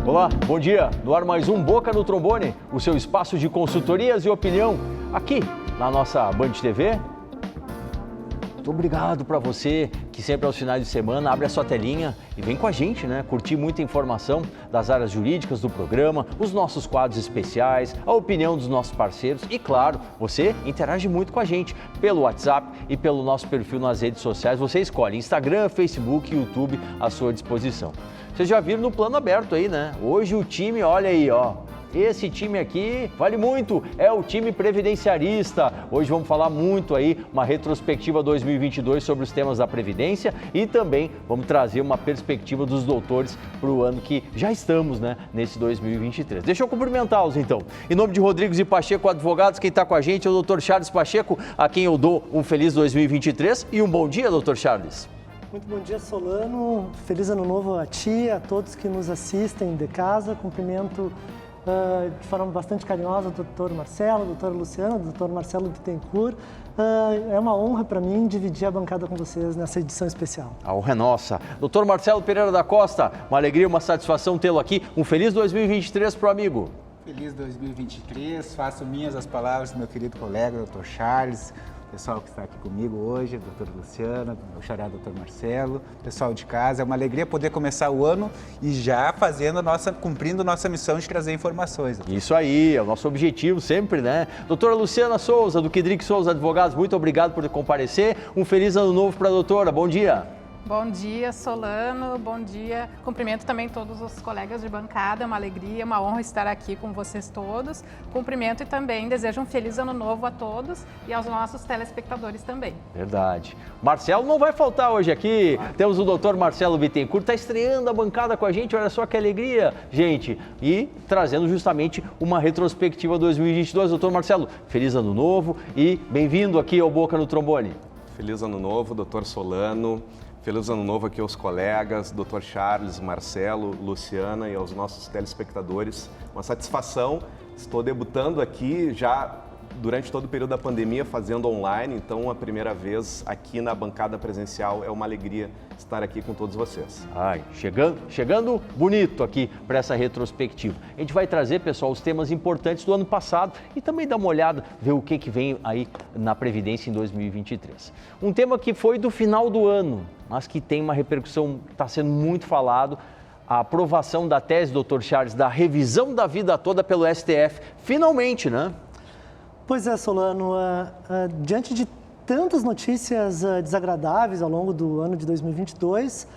Olá, bom dia. No ar mais um Boca no Trombone, o seu espaço de consultorias e opinião aqui na nossa Band TV. Muito obrigado para você que sempre aos finais de semana abre a sua telinha e vem com a gente, né? Curtir muita informação das áreas jurídicas do programa, os nossos quadros especiais, a opinião dos nossos parceiros e, claro, você interage muito com a gente pelo WhatsApp e pelo nosso perfil nas redes sociais. Você escolhe Instagram, Facebook e YouTube à sua disposição. Vocês já viram no plano aberto aí, né? Hoje o time, olha aí, ó. Esse time aqui vale muito, é o time previdenciarista. Hoje vamos falar muito aí, uma retrospectiva 2022 sobre os temas da Previdência e também vamos trazer uma perspectiva dos doutores para o ano que já estamos, né, nesse 2023. Deixa eu cumprimentá-los então. Em nome de Rodrigues e Pacheco Advogados, quem está com a gente é o Dr. Charles Pacheco, a quem eu dou um feliz 2023 e um bom dia, Dr. Charles. Muito bom dia, Solano. Feliz ano novo a ti, a todos que nos assistem de casa. Cumprimento de forma bastante carinhosa o doutor Marcelo, a doutora Luciana, o doutor Marcelo Bittencourt. É uma honra para mim dividir a bancada com vocês nessa edição especial. A honra é nossa. Doutor Marcelo Pereira da Costa, uma alegria, uma satisfação tê-lo aqui. Um feliz 2023 para o amigo. Feliz 2023, faço minhas as palavras do meu querido colega, doutor Charles, pessoal que está aqui comigo hoje, a doutora Luciana, o xará doutor Marcelo, pessoal de casa. É uma alegria poder começar o ano e já cumprindo nossa missão de trazer informações. Isso aí, é o nosso objetivo sempre, né? Doutora Luciana Souza, do Quidric Souza Advogados, muito obrigado por comparecer. Um feliz ano novo para a doutora. Bom dia. Bom dia, Solano, bom dia. Cumprimento também todos os colegas de bancada, é uma alegria, uma honra estar aqui com vocês todos. Cumprimento e também desejo um feliz ano novo a todos e aos nossos telespectadores também. Verdade. Marcelo não vai faltar hoje aqui. Temos o doutor Marcelo Bittencourt, está estreando a bancada com a gente, olha só que alegria, gente. E trazendo justamente uma retrospectiva 2022. Doutor Marcelo, feliz ano novo e bem-vindo aqui ao Boca no Trombone. Feliz ano novo, doutor Solano. Feliz ano novo aqui aos colegas, Dr. Charles, Marcelo, Luciana e aos nossos telespectadores. Uma satisfação, estou debutando aqui já durante todo o período da pandemia, fazendo online, então a primeira vez aqui na bancada presencial é uma alegria estar aqui com todos vocês. Ai, chegando bonito aqui para essa retrospectiva. A gente vai trazer, pessoal, os temas importantes do ano passado e também dar uma olhada, ver o que vem aí na Previdência em 2023. Um tema que foi do final do ano, mas que tem uma repercussão, está sendo muito falado, a aprovação da tese, Dr. Charles, da revisão da vida toda pelo STF, finalmente, né? Pois é, Solano, diante de tantas notícias desagradáveis ao longo do ano de 2022,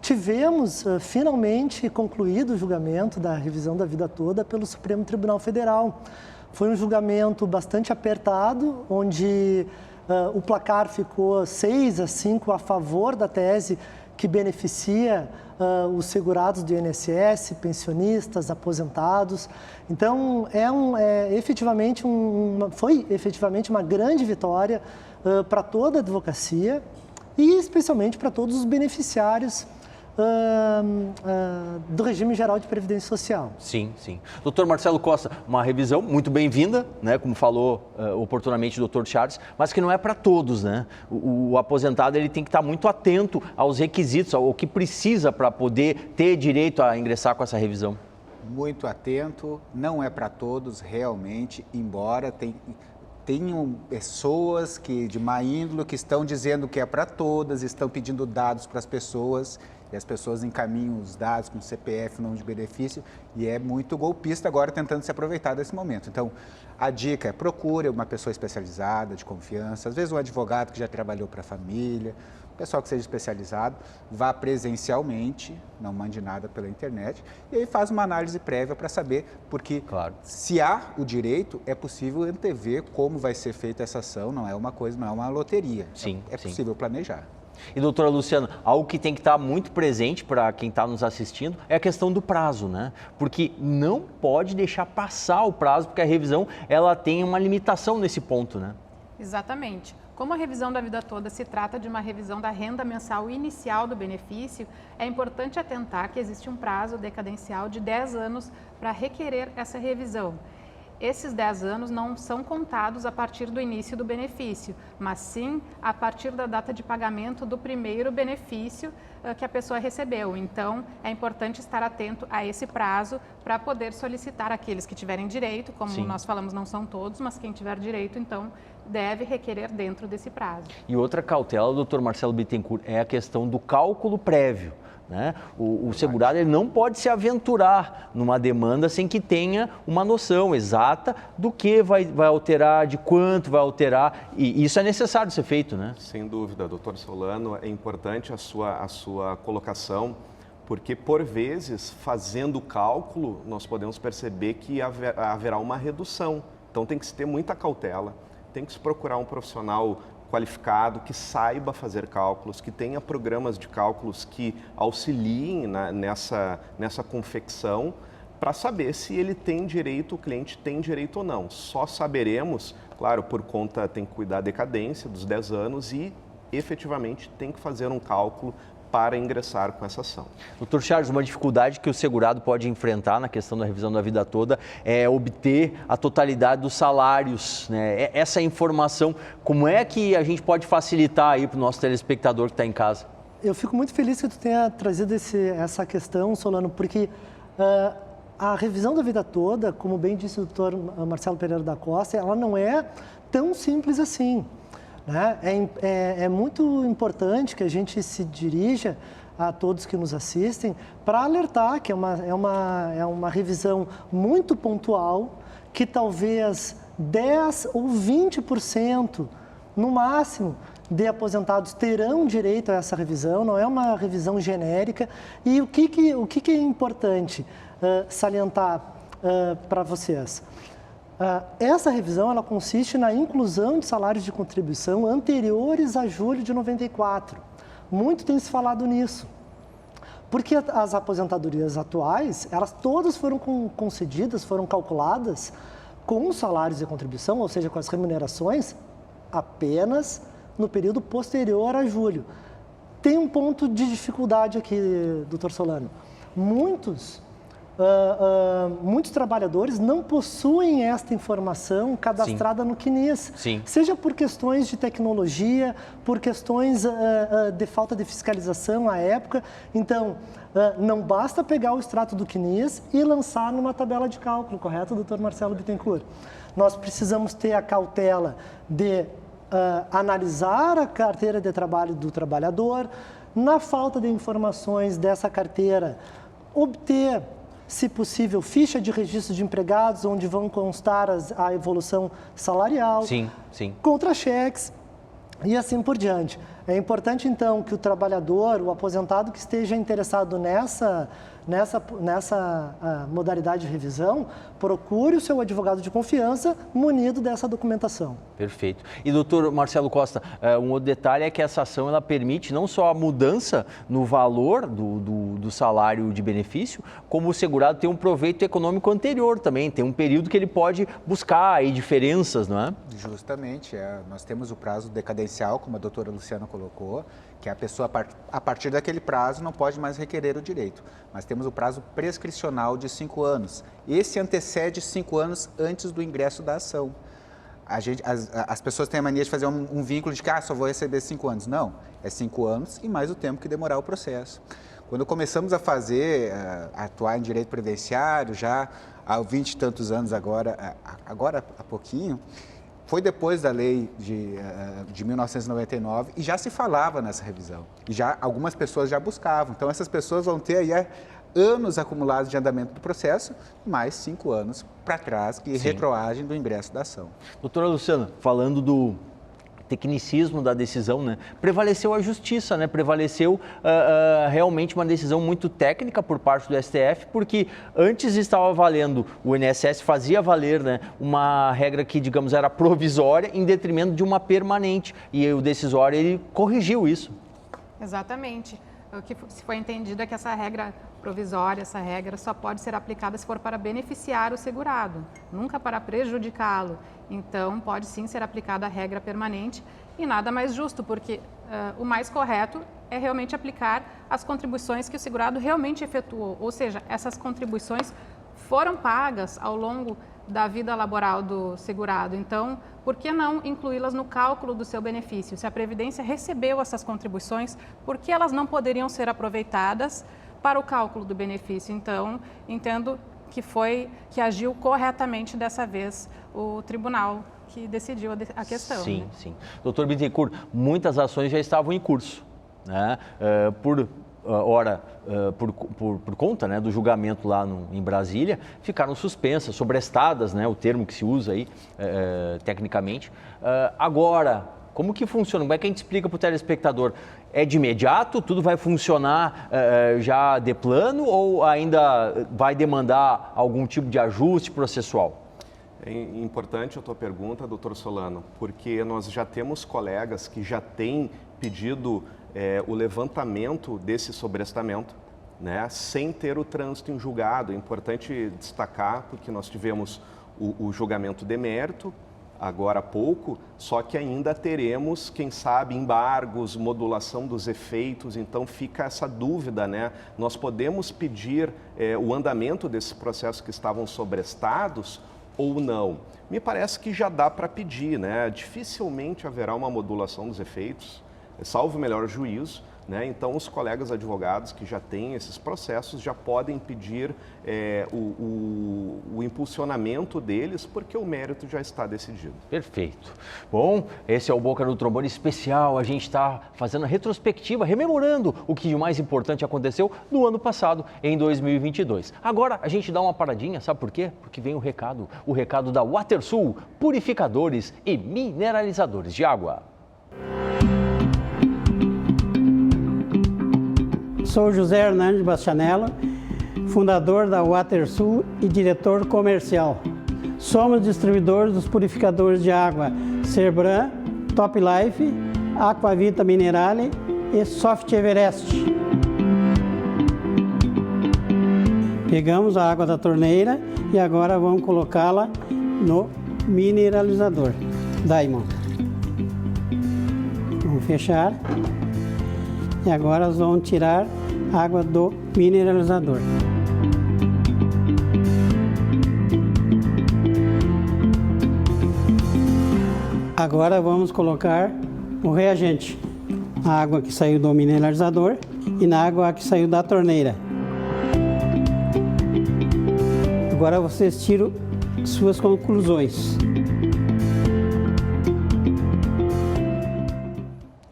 tivemos finalmente concluído o julgamento da revisão da vida toda pelo Supremo Tribunal Federal. Foi um julgamento bastante apertado, onde o placar ficou 6-5 a favor da tese que beneficia os segurados do INSS, pensionistas, aposentados. Então, foi efetivamente uma grande vitória para toda a advocacia e especialmente para todos os beneficiários do regime geral de previdência social. Sim, sim. Doutor Marcelo Costa, uma revisão muito bem-vinda, né, como falou oportunamente o doutor Charles, mas que não é para todos, né? O aposentado ele tem que estar muito atento aos requisitos, ao que precisa para poder ter direito a ingressar com essa revisão. Muito atento, não é para todos realmente, embora tenham pessoas de má índole que estão dizendo que é para todas, estão pedindo dados para as pessoas e as pessoas encaminham os dados com CPF, nome de benefício, e é muito golpista agora tentando se aproveitar desse momento. Então, a dica é procure uma pessoa especializada, de confiança, às vezes um advogado que já trabalhou para a família, pessoal que seja especializado, vá presencialmente, não mande nada pela internet, e aí faz uma análise prévia para saber, porque se há o direito, é possível antever como vai ser feita essa ação, não é uma coisa, não é uma loteria. Sim, é possível planejar. E, doutora Luciana, algo que tem que estar muito presente para quem está nos assistindo é a questão do prazo, né? Porque não pode deixar passar o prazo, porque a revisão ela tem uma limitação nesse ponto, né? Exatamente. Como a revisão da vida toda se trata de uma revisão da renda mensal inicial do benefício, é importante atentar que existe um prazo decadencial de 10 anos para requerer essa revisão. esses 10 anos não são contados a partir do início do benefício, mas sim a partir da data de pagamento do primeiro benefício que a pessoa recebeu. Então, é importante estar atento a esse prazo para poder solicitar aqueles que tiverem direito, como Sim. nós falamos, não são todos, mas quem tiver direito, então, deve requerer dentro desse prazo. E outra cautela, doutor Marcelo Bittencourt, é a questão do cálculo prévio. Né? O segurado ele não pode se aventurar numa demanda sem que tenha uma noção exata do que vai alterar, de quanto vai alterar, e isso é necessário ser feito, né? Sem dúvida, doutor Solano, é importante a sua colocação, porque por vezes, fazendo o cálculo, nós podemos perceber que haverá uma redução. Então tem que se ter muita cautela, tem que se procurar um profissional qualificado, que saiba fazer cálculos, que tenha programas de cálculos que auxiliem nessa confecção, para saber se ele tem direito, o cliente tem direito ou não. Só saberemos, claro, por conta, tem que cuidar da decadência dos 10 anos e efetivamente tem que fazer um cálculo para ingressar com essa ação. Doutor Charles, uma dificuldade que o segurado pode enfrentar na questão da revisão da vida toda é obter a totalidade dos salários, né? Essa informação, como é que a gente pode facilitar aí para o nosso telespectador que está em casa? Eu fico muito feliz que tu tenha trazido essa questão, Solano, porque a revisão da vida toda, como bem disse o doutor Marcelo Pereira da Costa, ela não é tão simples assim. Né? É muito importante que a gente se dirija a todos que nos assistem para alertar que é uma revisão muito pontual, que talvez 10 ou 20% no máximo de aposentados terão direito a essa revisão, não é uma revisão genérica. E o que é importante salientar para vocês? Essa revisão ela consiste na inclusão de salários de contribuição anteriores a julho de 94. Muito tem se falado nisso, porque as aposentadorias atuais, elas todas foram concedidas, foram calculadas com os salários de contribuição, ou seja, com as remunerações, apenas no período posterior a julho. Tem um ponto de dificuldade aqui, doutor Solano. Muitos trabalhadores não possuem esta informação cadastrada no CNIS, Sim. Seja por questões de tecnologia, por questões de falta de fiscalização à época. Então, não basta pegar o extrato do CNIS e lançar numa tabela de cálculo, correto, doutor Marcelo Bittencourt? Nós precisamos ter a cautela de analisar a carteira de trabalho do trabalhador, na falta de informações dessa carteira, obter, se possível, ficha de registro de empregados, onde vão constar a evolução salarial, Sim, sim. contra-cheques e assim por diante. É importante, então, que o trabalhador, o aposentado que esteja interessado nessa modalidade de revisão, procure o seu advogado de confiança munido dessa documentação. Perfeito. E doutor Marcelo Costa, um outro detalhe é que essa ação ela permite não só a mudança no valor do salário de benefício, como o segurado tem um proveito econômico anterior também, tem um período que ele pode buscar aí diferenças, não é? Justamente, nós temos o prazo decadencial, como a doutora Luciana colocou, que a pessoa, a partir daquele prazo, não pode mais requerer o direito. Mas temos o prazo prescricional de 5 anos. Esse antecede 5 anos antes do ingresso da ação. As pessoas têm a mania de fazer um vínculo de que só vou receber 5 anos. Não, é 5 anos e mais o tempo que demorar o processo. Quando começamos a atuar em direito previdenciário, já há 20 e tantos anos agora há pouquinho, foi depois da lei de 1999 e já se falava nessa revisão. E algumas pessoas já buscavam. Então, essas pessoas vão ter aí anos acumulados de andamento do processo, mais 5 anos para trás, que retroagem do ingresso da ação. Doutora Luciana, falando do tecnicismo da decisão, né? Prevaleceu a justiça, né? Prevaleceu realmente uma decisão muito técnica por parte do STF, porque antes estava valendo, o INSS fazia valer, né, uma regra que, digamos, era provisória em detrimento de uma permanente, e o decisório ele corrigiu isso. Exatamente. O que se foi entendido é que essa regra provisória, essa regra só pode ser aplicada se for para beneficiar o segurado, nunca para prejudicá-lo. Então, pode sim ser aplicada a regra permanente e nada mais justo, porque o mais correto é realmente aplicar as contribuições que o segurado realmente efetuou, ou seja, essas contribuições foram pagas ao longo da vida laboral do segurado. Então, por que não incluí-las no cálculo do seu benefício? Se a Previdência recebeu essas contribuições, por que elas não poderiam ser aproveitadas para o cálculo do benefício? Então, entendo que agiu corretamente dessa vez o tribunal que decidiu a questão. Sim, né? sim. Doutor Bittencourt, muitas ações já estavam em curso, né? Por conta, né, do julgamento lá em Brasília, ficaram suspensas, sobrestadas, né, o termo que se usa aí tecnicamente. Agora, como que funciona? Como é que a gente explica para o telespectador? É de imediato? Tudo vai funcionar já de plano ou ainda vai demandar algum tipo de ajuste processual? É importante a tua pergunta, doutor Solano, porque nós já temos colegas que já têm pedido o levantamento desse sobrestamento, né, sem ter o trânsito em julgado. É importante destacar, porque nós tivemos o julgamento de mérito, agora há pouco, só que ainda teremos, quem sabe, embargos, modulação dos efeitos, então fica essa dúvida, né? Nós podemos pedir o andamento desses processos que estavam sobrestados ou não? Me parece que já dá para pedir, né? Dificilmente haverá uma modulação dos efeitos, salvo o melhor juízo, né? Então, os colegas advogados que já têm esses processos já podem pedir o impulsionamento deles, porque o mérito já está decidido. Perfeito. Bom, esse é o Boca no Trombone especial. A gente está fazendo a retrospectiva, rememorando o que de mais importante aconteceu no ano passado, em 2022. Agora, a gente dá uma paradinha, sabe por quê? Porque vem o recado da WaterSul, purificadores e mineralizadores de água. Sou José Hernandes Bastianello, fundador da WaterSul e diretor comercial. Somos distribuidores dos purificadores de água Cerbran, Top Life, Aquavita Minerale e Soft Everest. Pegamos a água da torneira e agora vamos colocá-la no mineralizador Diamond. Vamos fechar e agora nós vamos tirar a água do mineralizador. Agora vamos colocar o reagente, a água que saiu do mineralizador e na água que saiu da torneira. Agora vocês tiram suas conclusões.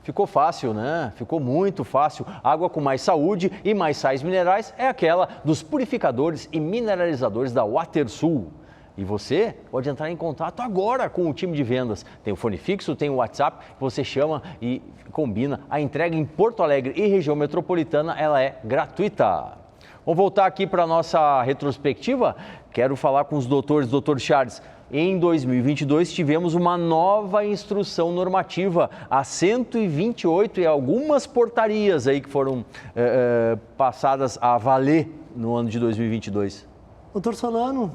Ficou fácil, né? Ficou muito fácil. Água com mais saúde e mais sais minerais é aquela dos purificadores e mineralizadores da WaterSul. E você pode entrar em contato agora com o time de vendas. Tem o fone fixo, tem o WhatsApp, você chama e combina. A entrega em Porto Alegre e região metropolitana, ela é gratuita. Vamos voltar aqui para a nossa retrospectiva. Quero falar com os doutores. Doutor Charles, em 2022 tivemos uma nova instrução normativa, a 128 e algumas portarias aí que foram passadas a valer no ano de 2022. Doutor Solano,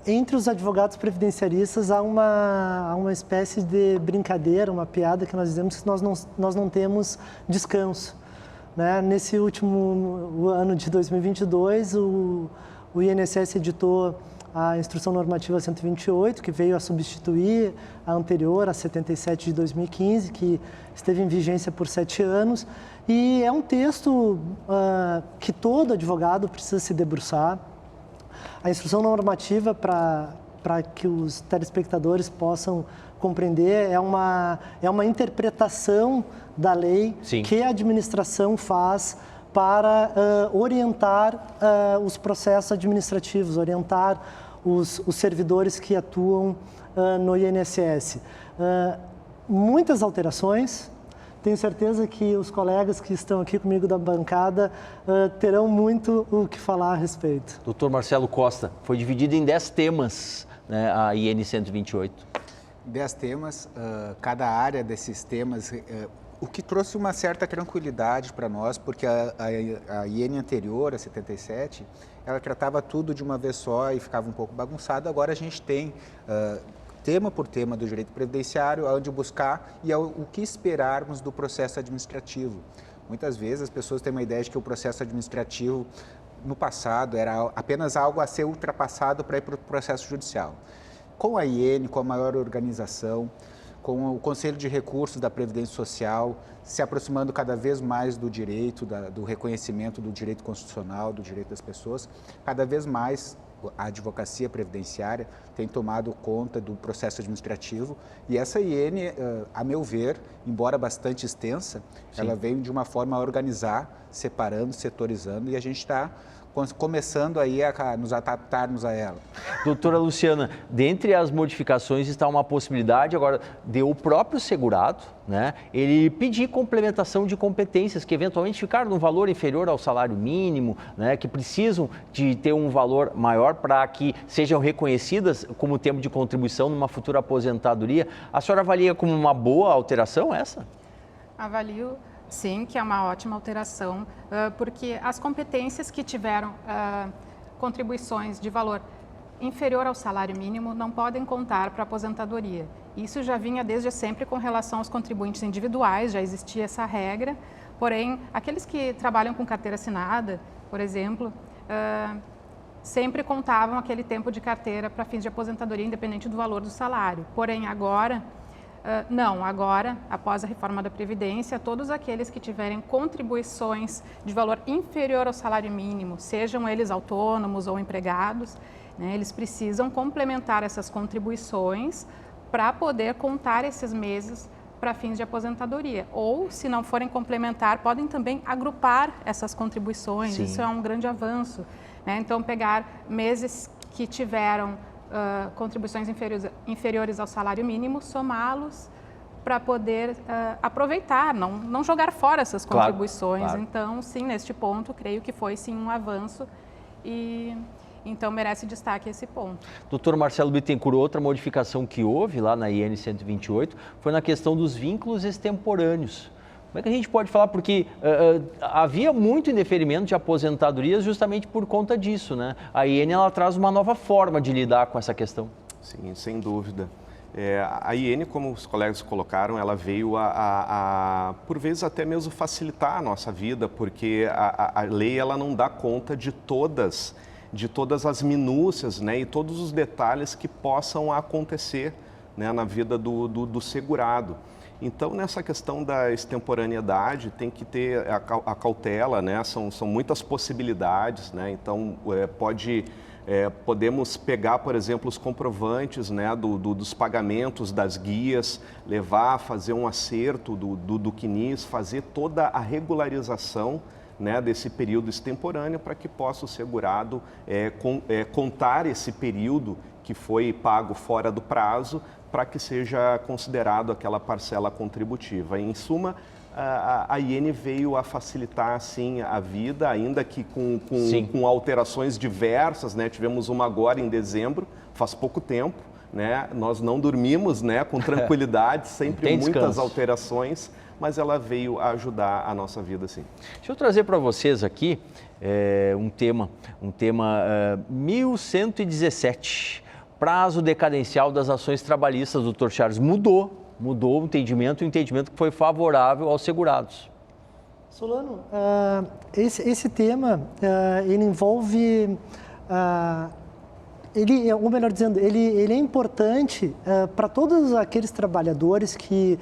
entre os advogados previdenciaristas há uma espécie de brincadeira, uma piada que nós dizemos que nós não temos descanso, né? Nesse último ano de 2022, o INSS editou a Instrução Normativa 128, que veio a substituir a anterior, a 77 de 2015, que esteve em vigência por 7 anos. E é um texto que todo advogado precisa se debruçar. A Instrução Normativa, para que os telespectadores possam compreender, é uma interpretação da lei Sim. que a administração faz para orientar os processos administrativos, orientar os servidores que atuam no INSS. Muitas alterações. Tenho certeza que os colegas que estão aqui comigo da bancada terão muito o que falar a respeito. Doutor Marcelo Costa, foi dividido em 10 temas, né, a IN 128. 10 temas, cada área desses temas, o que trouxe uma certa tranquilidade para nós, porque a IN anterior, a 77, ela tratava tudo de uma vez só e ficava um pouco bagunçado. Agora a gente tem tema por tema do direito previdenciário, onde buscar e o que esperarmos do processo administrativo. Muitas vezes as pessoas têm uma ideia de que o processo administrativo no passado era apenas algo a ser ultrapassado para ir para o processo judicial. Com a IN, com a maior organização, com o Conselho de Recursos da Previdência Social, se aproximando cada vez mais do direito, do reconhecimento do direito constitucional, do direito das pessoas, cada vez mais a advocacia previdenciária tem tomado conta do processo administrativo e essa IN, a meu ver, embora bastante extensa, ela veio de uma forma a organizar, separando, setorizando, e a gente está começando aí a nos adaptarmos a ela. Doutora Luciana, dentre as modificações está uma possibilidade agora de o próprio segurado, né, ele pedir complementação de competências que eventualmente ficaram num valor inferior ao salário mínimo, né, que precisam de ter um valor maior para que sejam reconhecidas como tempo de contribuição numa futura aposentadoria. A senhora avalia como uma boa alteração essa? Avalio, sim, que é uma ótima alteração, porque as competências que tiveram contribuições de valor inferior ao salário mínimo não podem contar para a aposentadoria. Isso já vinha desde sempre com relação aos contribuintes individuais, já existia essa regra, porém, aqueles que trabalham com carteira assinada, por exemplo, sempre contavam aquele tempo de carteira para fins de aposentadoria, independente do valor do salário. Porém, agora, não, agora, após a reforma da Previdência, todos aqueles que tiverem contribuições de valor inferior ao salário mínimo, sejam eles autônomos ou empregados, né, eles precisam complementar essas contribuições para poder contar esses meses para fins de aposentadoria. Ou, se não forem complementar, podem também agrupar essas contribuições. Sim. Isso é um grande avanço, né? Então, pegar meses que tiveram contribuições inferiores ao salário mínimo, somá-los para poder aproveitar, não jogar fora essas contribuições. Claro. Então, sim, neste ponto, creio que foi sim um avanço e então merece destaque esse ponto. Doutor Marcelo Bittencourt, outra modificação que houve lá na IN 128 foi na questão dos vínculos extemporâneos. Como é que a gente pode falar? Porque havia muito indeferimento de aposentadorias justamente por conta disso, né? A IN ela traz uma nova forma de lidar com essa questão. Sim, sem dúvida. A IN, como os colegas colocaram, ela veio por vezes até mesmo facilitar a nossa vida, porque a lei ela não dá conta de todas as minúcias, né, e todos os detalhes que possam acontecer, né, na vida do segurado. Então, nessa questão da extemporaneidade, tem que ter a cautela, né? São muitas possibilidades, né? Então, podemos pegar, por exemplo, os comprovantes, né, dos pagamentos, das guias, fazer um acerto do CNIS, fazer toda a regularização, né, desse período extemporâneo para que possa o segurado contar esse período que foi pago fora do prazo para que seja considerado aquela parcela contributiva. Em suma, a IN veio a facilitar, assim, a vida, ainda que com alterações diversas, né? Tivemos uma agora em dezembro, faz pouco tempo, né? Nós não dormimos, né, com tranquilidade, sempre muitas alterações, mas ela veio a ajudar a nossa vida, sim. Deixa eu trazer para vocês aqui um tema 1117, prazo decadencial das ações trabalhistas. O Dr. Charles mudou o entendimento que foi favorável aos segurados. Solano, esse tema, ele envolve, ou melhor dizendo, ele é importante para todos aqueles trabalhadores que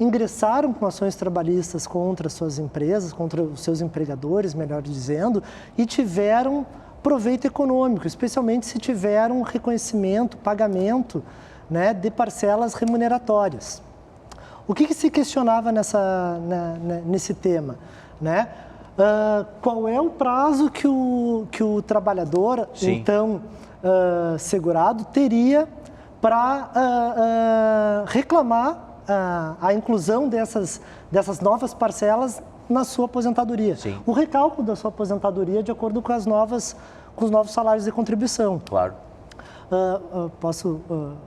ingressaram com ações trabalhistas contra suas empresas, contra os seus empregadores, melhor dizendo, e tiveram proveito econômico, especialmente se tiveram reconhecimento, pagamento, né, de parcelas remuneratórias. O que se questionava nesse tema, né? Qual é o prazo que o trabalhador, sim, então segurado, teria para reclamar a inclusão dessas novas parcelas na sua aposentadoria? Sim. O recálculo da sua aposentadoria de acordo com os novos salários de contribuição. Claro. Posso?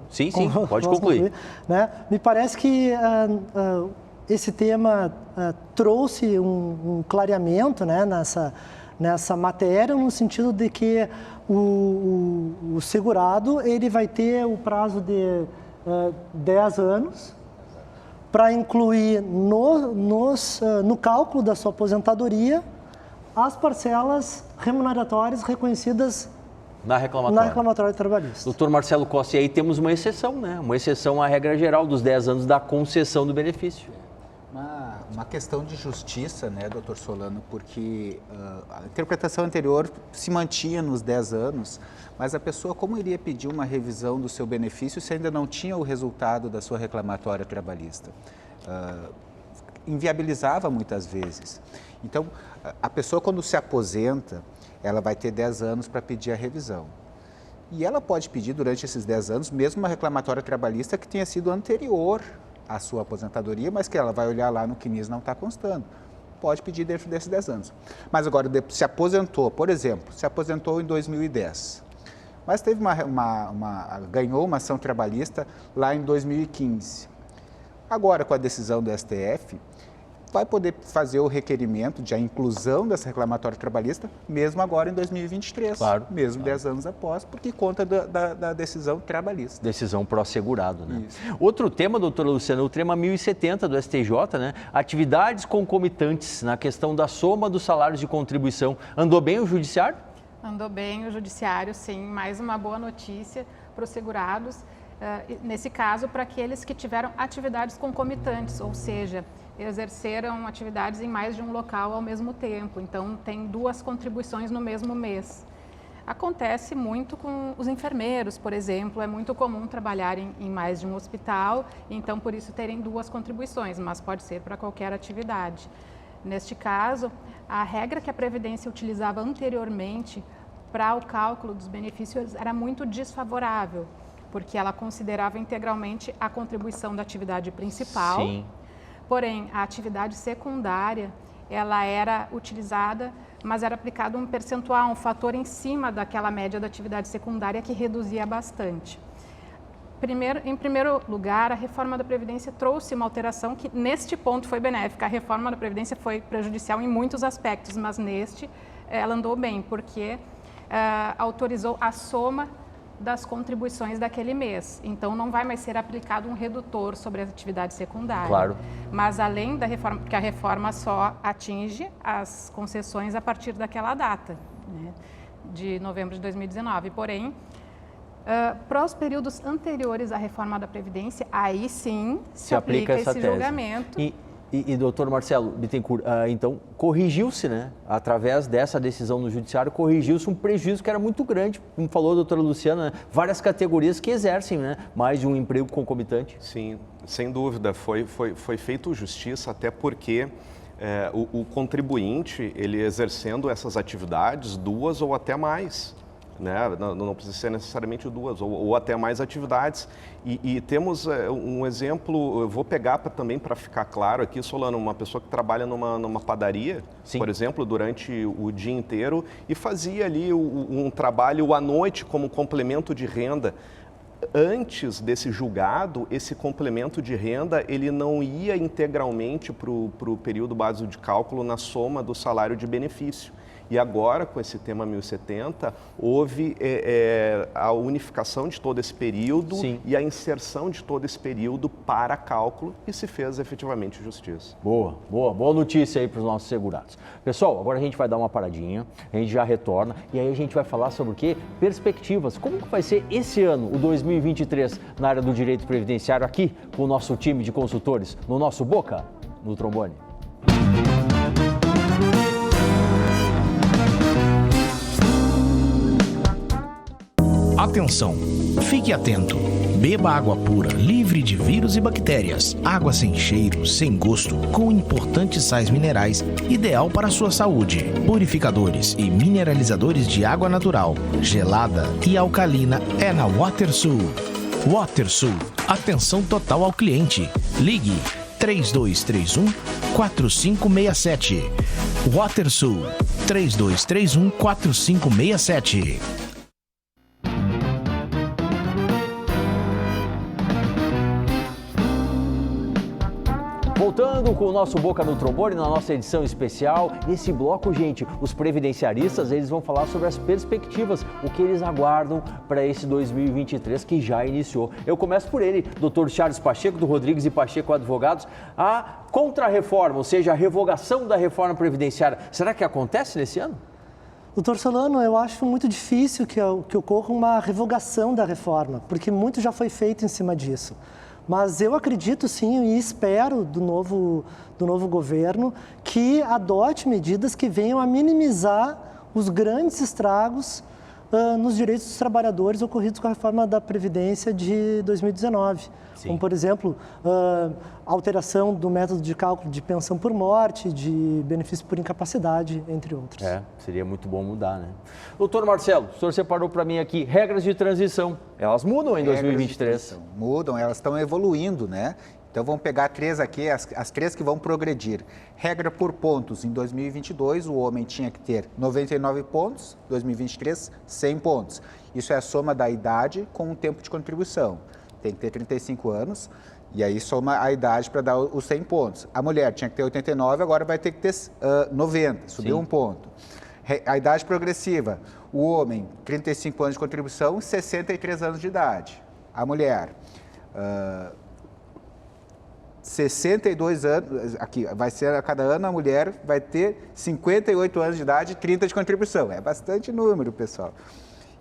Sim, pode concluir. Né? Me parece que esse tema trouxe um clareamento, né, nessa matéria, no sentido de que o segurado ele vai ter o prazo de 10 anos para incluir no cálculo da sua aposentadoria as parcelas remuneratórias reconhecidas Na reclamatória. na reclamatória trabalhista. Doutor Marcelo Costa, e aí temos uma exceção, né? Uma exceção à regra geral dos 10 anos da concessão do benefício. Uma questão de justiça, né, doutor Solano, porque a interpretação anterior se mantinha nos 10 anos, mas a pessoa como iria pedir uma revisão do seu benefício se ainda não tinha o resultado da sua reclamatória trabalhista? Inviabilizava muitas vezes. Então, a pessoa quando se aposenta, ela vai ter 10 anos para pedir a revisão. E ela pode pedir durante esses 10 anos mesmo uma reclamatória trabalhista que tenha sido anterior à sua aposentadoria, mas que ela vai olhar lá no CNIS não está constando. Pode pedir dentro desses 10 anos. Mas agora, se aposentou, por exemplo, se aposentou em 2010, mas teve ganhou uma ação trabalhista lá em 2015. Agora, com a decisão do STF, vai poder fazer o requerimento de a inclusão dessa reclamatória trabalhista, mesmo agora em 2023, mesmo 10 anos após, porque conta da decisão trabalhista. Decisão pró-segurado, né? Isso. Outro tema, doutora Luciana, o tema 1070 do STJ, né? Atividades concomitantes na questão da soma dos salários de contribuição. Andou bem o judiciário? Andou bem o judiciário, sim. Mais uma boa notícia para os segurados. Nesse caso, para aqueles que tiveram atividades concomitantes, ou seja, exerceram atividades em mais de um local ao mesmo tempo. Então, tem 2 contribuições no mesmo mês. Acontece muito com os enfermeiros, por exemplo. É muito comum trabalhar em mais de um hospital, então, por isso, terem 2 contribuições, mas pode ser para qualquer atividade. Neste caso, a regra que a Previdência utilizava anteriormente para o cálculo dos benefícios era muito desfavorável, porque ela considerava integralmente a contribuição da atividade principal. Sim. Porém, a atividade secundária, ela era utilizada, mas era aplicado um percentual, um fator em cima daquela média da atividade secundária que reduzia bastante. Em primeiro lugar, a reforma da Previdência trouxe uma alteração que, neste ponto, foi benéfica. A reforma da Previdência foi prejudicial em muitos aspectos, mas neste ela andou bem, porque autorizou a soma das contribuições daquele mês. Então, não vai mais ser aplicado um redutor sobre a atividade secundária. Claro. Mas, além da reforma, porque a reforma só atinge as concessões a partir daquela data, né, de novembro de 2019. Porém, para os períodos anteriores à reforma da Previdência, aí sim se aplica esse tese. julgamento. E doutor Marcelo Bittencourt, então corrigiu-se, né? Através dessa decisão no judiciário, corrigiu-se um prejuízo que era muito grande. Como falou a doutora Luciana, né? Várias categorias que exercem, né? Mais de um emprego concomitante. Sim, sem dúvida. Foi feito justiça, até porque o contribuinte, ele exercendo essas atividades, 2 ou até mais, né? Não precisa ser necessariamente 2 ou até mais atividades. E temos um exemplo, eu vou pegar também para ficar claro aqui, Solano, uma pessoa que trabalha numa padaria, sim, por exemplo, durante o dia inteiro e fazia ali um trabalho à noite como complemento de renda. Antes desse julgado, esse complemento de renda, ele não ia integralmente para o período básico de cálculo na soma do salário de benefício. E agora, com esse tema 1070, houve a unificação de todo esse período, sim, e a inserção de todo esse período para cálculo e se fez efetivamente justiça. Boa notícia aí para os nossos segurados. Pessoal, agora a gente vai dar uma paradinha, a gente já retorna e aí a gente vai falar sobre o quê? Perspectivas. Como que vai ser esse ano, o 2023, na área do direito previdenciário aqui com o nosso time de consultores, no nosso Boca no Trombone. Atenção! Fique atento! Beba água pura, livre de vírus e bactérias. Água sem cheiro, sem gosto, com importantes sais minerais, ideal para a sua saúde. Purificadores e mineralizadores de água natural, gelada e alcalina é na WaterSul. WaterSul. Atenção total ao cliente. Ligue 3231-4567. WaterSul. 3231-4567. Voltando com o nosso Boca no Trombone, na nossa edição especial. Nesse bloco, gente, os previdenciaristas, eles vão falar sobre as perspectivas, o que eles aguardam para esse 2023 que já iniciou. Eu começo por ele, Dr. Charles Pacheco, do Rodrigues e Pacheco Advogados. A contra-reforma, ou seja, a revogação da reforma previdenciária, será que acontece nesse ano? Doutor Solano, eu acho muito difícil que ocorra uma revogação da reforma, porque muito já foi feito em cima disso. Mas eu acredito sim e espero do novo governo que adote medidas que venham a minimizar os grandes estragos nos direitos dos trabalhadores ocorridos com a reforma da Previdência de 2019. Sim. Como, por exemplo, alteração do método de cálculo de pensão por morte, de benefício por incapacidade, entre outros. Seria muito bom mudar, né? Doutor Marcelo, o senhor separou para mim aqui regras de transição. Elas mudam em 2023? Mudam, elas estão evoluindo, né? Então vamos pegar três aqui, as três que vão progredir. Regra por pontos. Em 2022, o homem tinha que ter 99 pontos, 2023, 100 pontos. Isso é a soma da idade com o tempo de contribuição. Tem que ter 35 anos e aí soma a idade para dar os 100 pontos. A mulher tinha que ter 89, agora vai ter que ter 90, subiu um ponto. A idade progressiva, o homem, 35 anos de contribuição, 63 anos de idade. A mulher, 62 anos, aqui vai ser a cada ano, a mulher vai ter 58 anos de idade e 30 de contribuição. É bastante número, pessoal.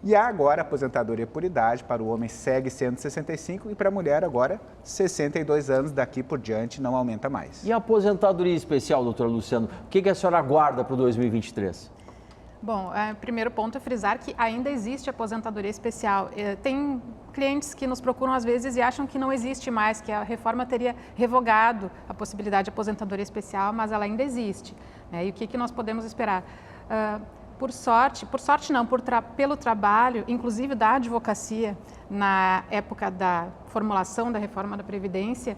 E agora a aposentadoria por idade para o homem segue sendo 65 e para a mulher agora 62 anos, daqui por diante não aumenta mais. E a aposentadoria especial, doutora Luciana, o que a senhora aguarda para o 2023? Bom, primeiro ponto é frisar que ainda existe aposentadoria especial. Tem clientes que nos procuram às vezes e acham que não existe mais, que a reforma teria revogado a possibilidade de aposentadoria especial, mas ela ainda existe. E o que nós podemos esperar? Por sorte não, pelo trabalho, inclusive da advocacia, na época da formulação da reforma da Previdência,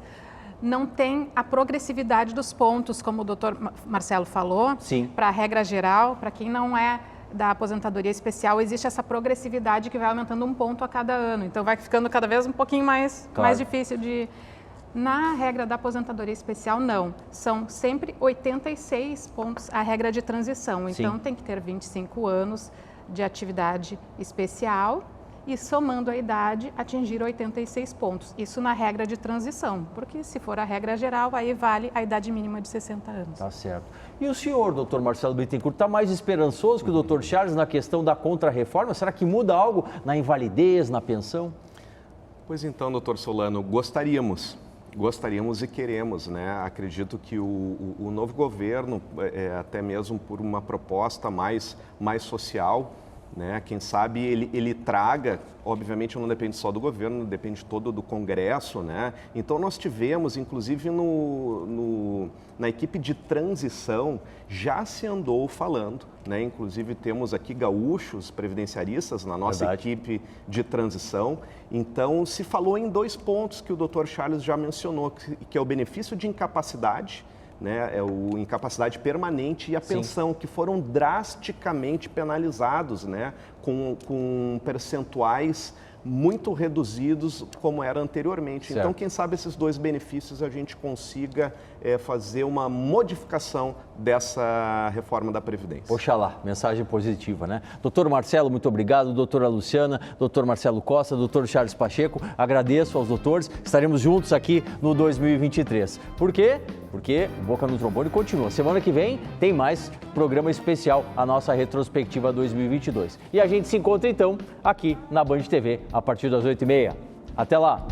não tem a progressividade dos pontos, como o doutor Marcelo falou, para a regra geral, para quem não é da aposentadoria especial, existe essa progressividade que vai aumentando um ponto a cada ano, então vai ficando cada vez um pouquinho mais difícil de... Na regra da aposentadoria especial, não. São sempre 86 pontos a regra de transição. Então, tem que ter 25 anos de atividade especial e, somando a idade, atingir 86 pontos. Isso na regra de transição, porque se for a regra geral, aí vale a idade mínima de 60 anos. Tá certo. E o senhor, doutor Marcelo Bittencourt, está mais esperançoso que o doutor Charles na questão da contra-reforma? Será que muda algo na invalidez, na pensão? Pois então, doutor Solano, gostaríamos e queremos, né? Acredito que o novo governo, até mesmo por uma proposta mais social, né? Quem sabe ele traga, obviamente não depende só do governo, depende todo do Congresso, né? Então nós tivemos, inclusive na equipe de transição, já se andou falando, né? Inclusive temos aqui gaúchos previdenciaristas na nossa equipe de transição. Então se falou em 2 pontos que o Dr. Charles já mencionou, que é o benefício de incapacidade, né, é o incapacidade permanente e a pensão, que foram drasticamente penalizados, né, com percentuais muito reduzidos como era anteriormente. Certo. Então, quem sabe esses 2 benefícios a gente consiga fazer uma modificação dessa reforma da Previdência. Oxalá, mensagem positiva, né? Doutor Marcelo, muito obrigado. Doutora Luciana, doutor Marcelo Costa, doutor Charles Pacheco, agradeço aos doutores. Estaremos juntos aqui no 2023. Por quê? Porque o Boca no Trombone continua. Semana que vem tem mais programa especial, a nossa retrospectiva 2022. E a gente se encontra então aqui na Band TV a partir das 8h30. Até lá!